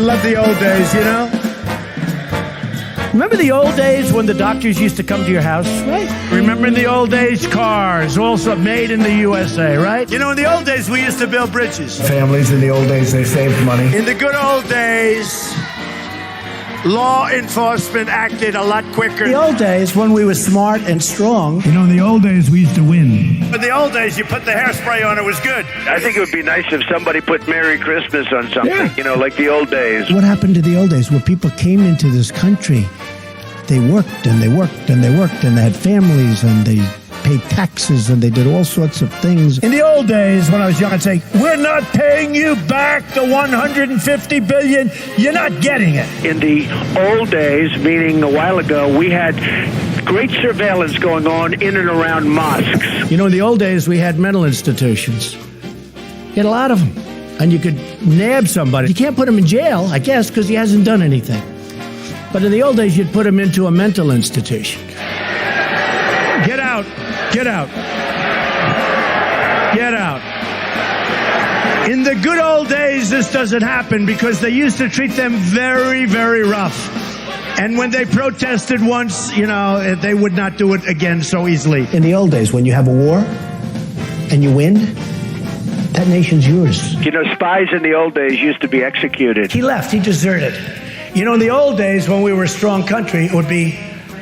love the old days, you know? Remember the old days when the doctors used to come to your house, right? Remember in the old days, cars, also made in the USA, right? You know, in the old days, we used to build bridges. Families in the old days, they saved money. In the good old days, law enforcement acted a lot quicker. The old days when we were smart and strong. You know, in the old days, we used to win. In the old days, you put the hairspray on, it was good. I think it would be nice if somebody put Merry Christmas on something, Yeah. you know, like the old days. What happened to the old days where people came into this country? They worked and they worked and they worked and they had families and they paid taxes and they did all sorts of things. In the old days, when I was young, I'd say, we're not paying you back the $150 billion. You're not getting it. In the old days, meaning a while ago, we had great surveillance going on in and around mosques. You know, in the old days, we had mental institutions. You had a lot of them. And you could nab somebody. You can't put him in jail, I guess, because he hasn't done anything. But in the old days, you'd put him into a mental institution. Get out. Get out. Get out. In the good old days, this doesn't happen because they used to treat them very, very rough. And when they protested once, you know, they would not do it again so easily. In the old days, when you have a war and you win, that nation's yours. You know, spies in the old days used to be executed. He left. He deserted. You know, in the old days, when we were a strong country, it would be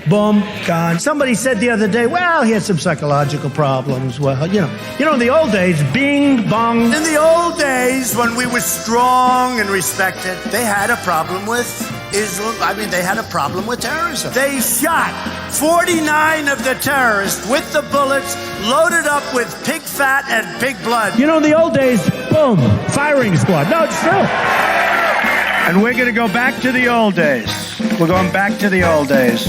boom, gone. Somebody said the other day, well, he had some psychological problems. Well, you know, in the old days, bing, bong. In the old days, when we were strong and respected, they had a problem with Islam. I mean, they had a problem with terrorism. They shot 49 of the terrorists with the bullets loaded up with pig fat and pig blood. You know, in the old days, boom, firing squad. No, it's true. And we're going to go back to the old days. We're going back to the old days.